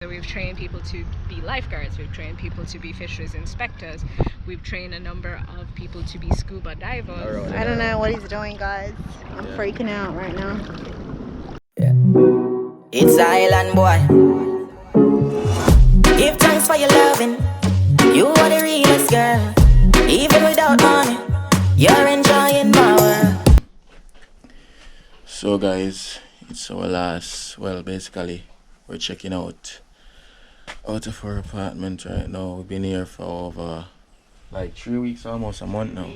So we've trained people to be lifeguards, we've trained people to be fisheries inspectors, we've trained a number of people to be scuba divers. I don't know what he's doing, guys. I'm freaking out right now. Yeah. It's island boy. Give thanks for your loving. You are the realest girl. Even without money, you're enjoying my world. So guys, it's our last, well basically we're checking out of our apartment right now. We've been here for over like 3 weeks, almost a month now.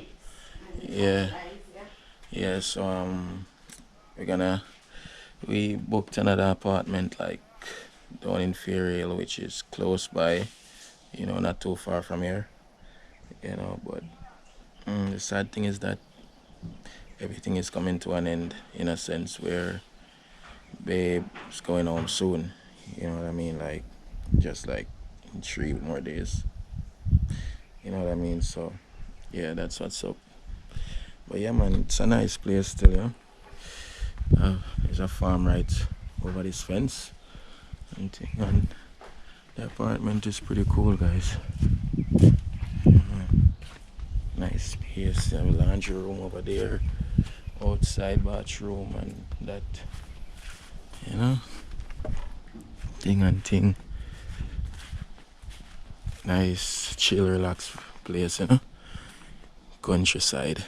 Yeah, so we booked another apartment like down in Fairhill, which is close by, not too far from here, but the sad thing is that everything is coming to an end, in a sense, where babe's going home soon, you know what I mean, like just like in 3 more days, you know what I mean. So yeah, that's what's up. But yeah man, it's a nice place still, there's a farm right over this fence and the apartment is pretty cool, guys. Nice space. Have a laundry room over there, outside bathroom, and that, thing. Nice, chill, relax place, countryside.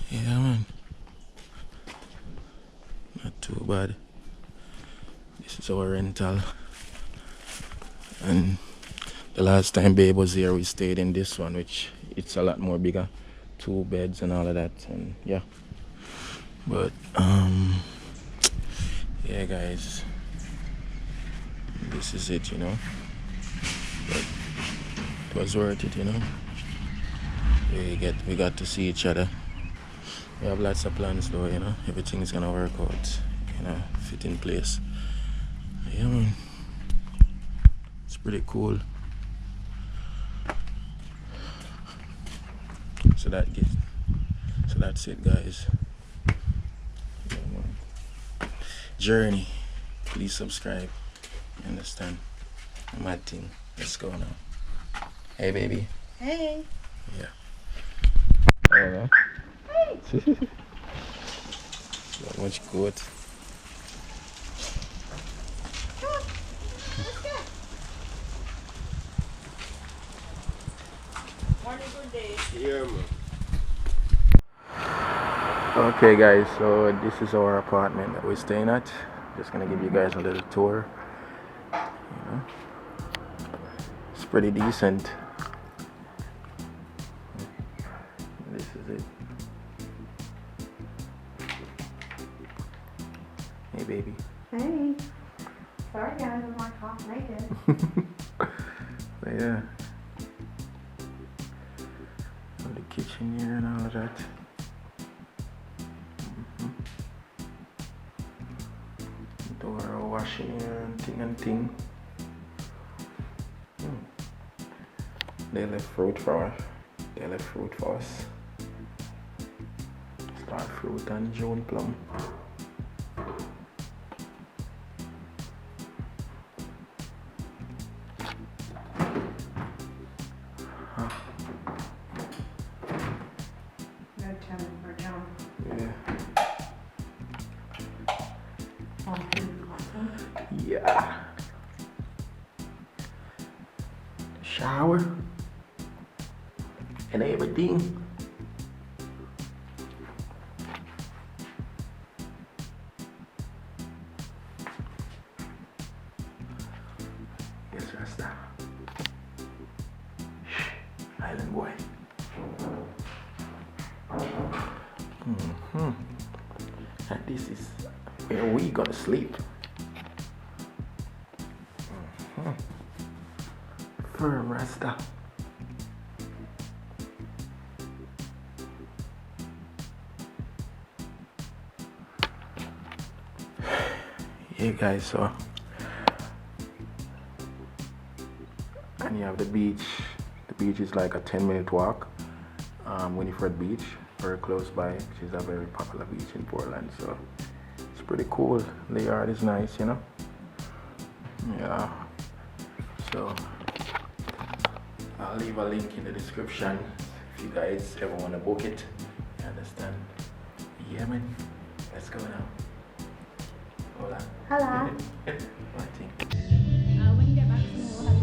Yeah, man. Not too bad. This is our rental. And the last time babe was here, we stayed in this one, which it's a lot more bigger. 2 beds and all of that, and yeah. But, yeah, guys. This is it, But it was worth it, We got to see each other. We have lots of plans though, Everything's gonna work out, fit in place. Yeah, man. It's pretty cool. So that's it, guys. Yeah, man. Journey. Please subscribe. You understand? Mad thing. Let's go now. Hey, baby. Hey. Yeah. Hey. Not much good. Yeah, man. Okay, guys, so this is our apartment that we're staying at. Just gonna give you guys a little tour. It's pretty decent. This is it. Hey, baby. Hey. Sorry, guys, I'm like half naked. But yeah. The kitchen here and all of that. Door washing here and thing. They left fruit for us. Star fruit and June plum. Yeah. Shower and everything. Yes, Rasta. Island boy. And this is where we gonna sleep. Firm Rasta. Yeah, guys, so and you have the beach. The beach is like a 10-minute walk. Winifred Beach, very close by, which is a very popular beach in Portland. So it's pretty cool. The yard is nice, Yeah. So I'll leave a link in the description if you guys ever want to book it. You understand? Yeah, man. Let's go now. Hola. Hello. What thing? When you get back from we'll have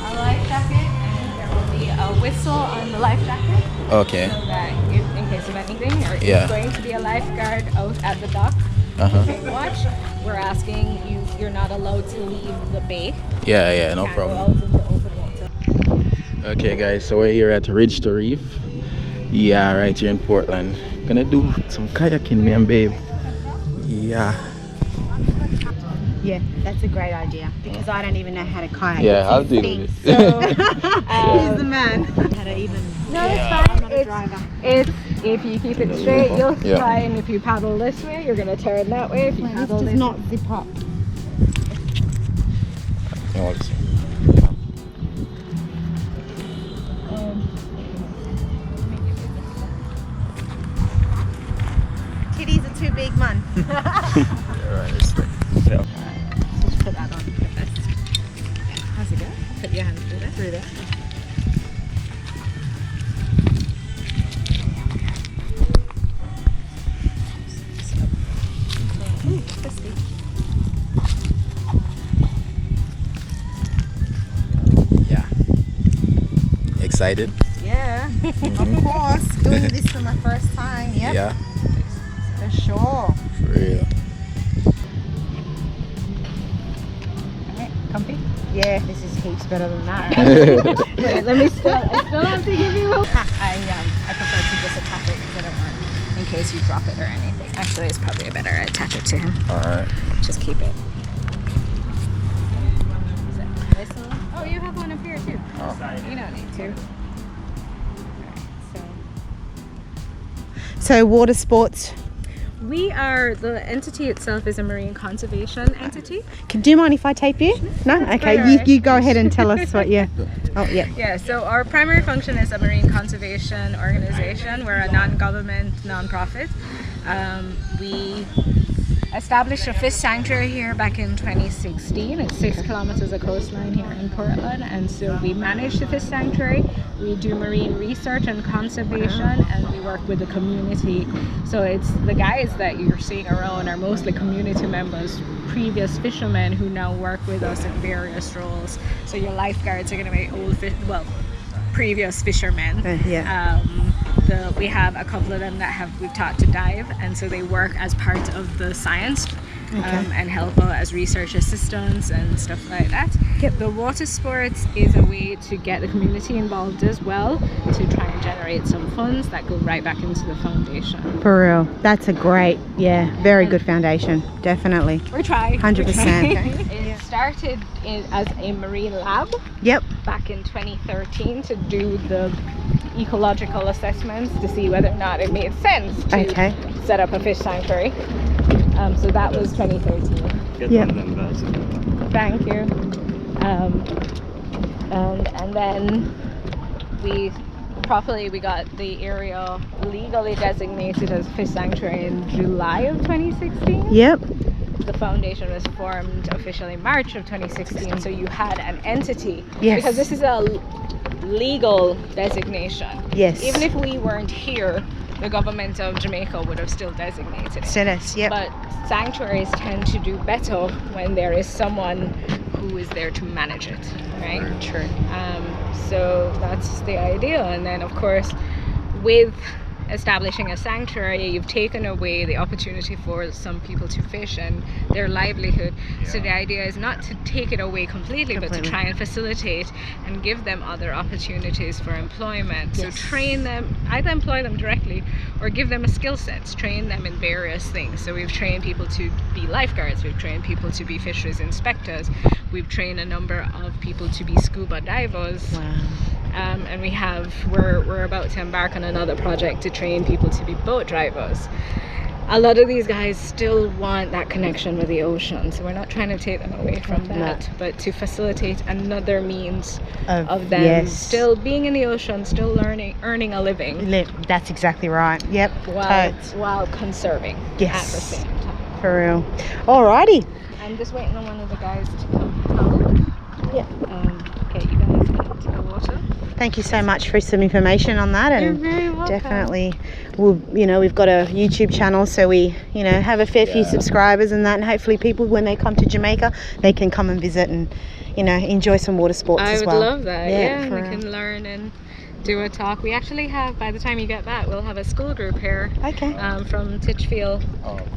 a life jacket, and there will be a whistle on the life jacket. Okay. So that if, in case of anything, or if Yeah. there's going to be a lifeguard out at the dock taking watch, we're asking you, you're not allowed to leave the bay. Yeah, no Can't go problem. out into open water. Okay guys, so we're here at RIDGE to Reef. Yeah, right here in Portland. Gonna do some kayaking, me and babe. Yeah. Yeah, that's a great idea because I don't even know how to kayak. Yeah, I'll do this. So he's the man. How to even? No, it's I'm fine. not a driver. It's if you keep it straight, you'll Yeah. fly, and if you paddle this way, you're gonna turn that way. If you This paddle does this not zip up. No, listen. Titties are too big, man. Alright, respect. Yeah. Just put that on first. How's it go? Put your hand through there. Through there. Ooh, twisty. Yeah. Excited? Yeah, of course. Doing this for my first time. Yep, Yeah, for sure. for real. Alright, comfy? Yeah, this is heaps better than that. Wait, let me still. I still have to give you. I prefer to just attach it because I don't want in case you drop it or anything. Actually, it's probably better I attach it to him. Alright. Just keep it. Oh, you have one up here too. Oh. You don't need to. So water sports. We are, the entity itself is a marine conservation entity. Do you mind if I tape you? No? Okay, alright. you go ahead and tell us what you... Oh, yeah. Yeah, so our primary function is a marine conservation organization. We're a non-government, non-profit. We established a fish sanctuary here back in 2016. It's 6 kilometers of coastline here in Portland, and so we manage the fish sanctuary. We do marine research and conservation, and we work with the community. So it's the guys that you're seeing around are mostly community members, previous fishermen who now work with us in various roles. So your lifeguards are going to be previous fishermen. Yeah. We have a couple of them that we've taught to dive, and so they work as part of the science and help out as research assistants and stuff like that. Yep. The water sports is a way to get the community involved as well, to try and generate some funds that go right back into the foundation. For real. That's a great, very good foundation. Definitely. We try. 100%. It started as a marine lab Yep. back in 2013 to do the ecological assessments to see whether or not it made sense to set up a fish sanctuary. So that was 2013. Yep. Thank you. And then we got the area legally designated as fish sanctuary in July of 2016. Yep. The foundation was formed officially March of 2016, so you had an entity. Yes. Because this is a legal designation. Yes. Even if we weren't here, the government of Jamaica would have still designated it. Status, yep. But sanctuaries tend to do better when there is someone who is there to manage it, right? Very true. So that's the idea. And then, of course, with establishing a sanctuary, you've taken away the opportunity for some people to fish and their livelihood. So the idea is not to take it away completely, but to try and facilitate and give them other opportunities for employment. So train them, either employ them directly or give them a skill set, train them in various things. So we've trained people to be lifeguards, we've trained people to be fisheries inspectors, we've trained a number of people to be scuba divers. Wow. And we're about to embark on another project to train people to be boat drivers. a lot of these guys still want that connection with the ocean, so we're not trying to take them away from that, but to facilitate another means of them still being in the ocean, still earning a living. That's exactly right. Yep. While conserving at the same time. For real. Alrighty. I'm just waiting on one of the guys to come help. Yeah. Okay, you guys into the water. Thank you so much for some information on that, and You're very welcome. definitely we've got a YouTube channel, so we have a fair few subscribers and that, and hopefully people, when they come to Jamaica, they can come and visit and enjoy some water sports as well. I would love that. Yeah, we real. can learn and do a talk. We actually have, by the time you get back, we'll have a school group here from Titchfield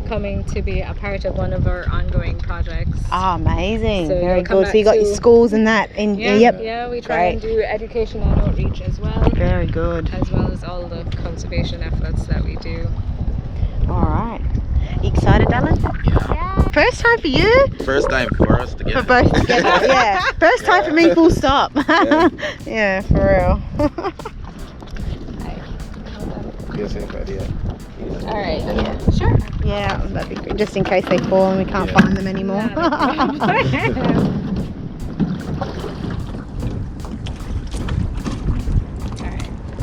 coming to be a part of one of our ongoing projects. Amazing. So Very you'll come good. So you got back your schools and that. Yeah, we try and do education and outreach as well. Very good. As well as all the conservation efforts that we do. All right. You excited, Alan? Yeah. First time for you? First time for us to get For both together, yeah. First time for me, full stop. Yeah, for real. Alright, sure. Yeah, that'd be great. Just in case they fall and we can't find them anymore.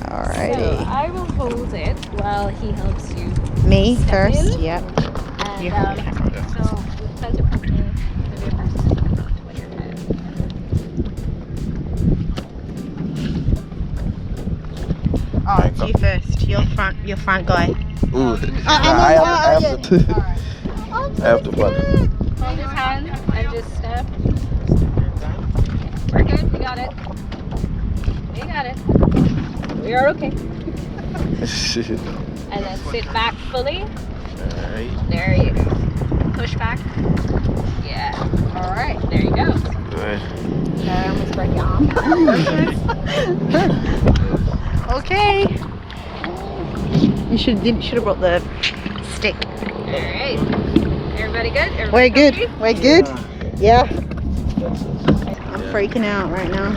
Alrighty. So I will hold it while he helps you. Me step first, in. yep. And so with plenty of company, maybe a person when you're good. Oh, it's you first. You're front guy. Ooh, I have to button. Hold his hand and just step. We're good, we got it. We got it. We are okay. And then sit back fully. Alright. There you go. Push back. Yeah. Alright, there you go. Good. I almost break your arm. Okay. You should have brought the stick. Alright. Everybody good? Everybody We're good. comfy? We're good. Yeah. I'm freaking out right now.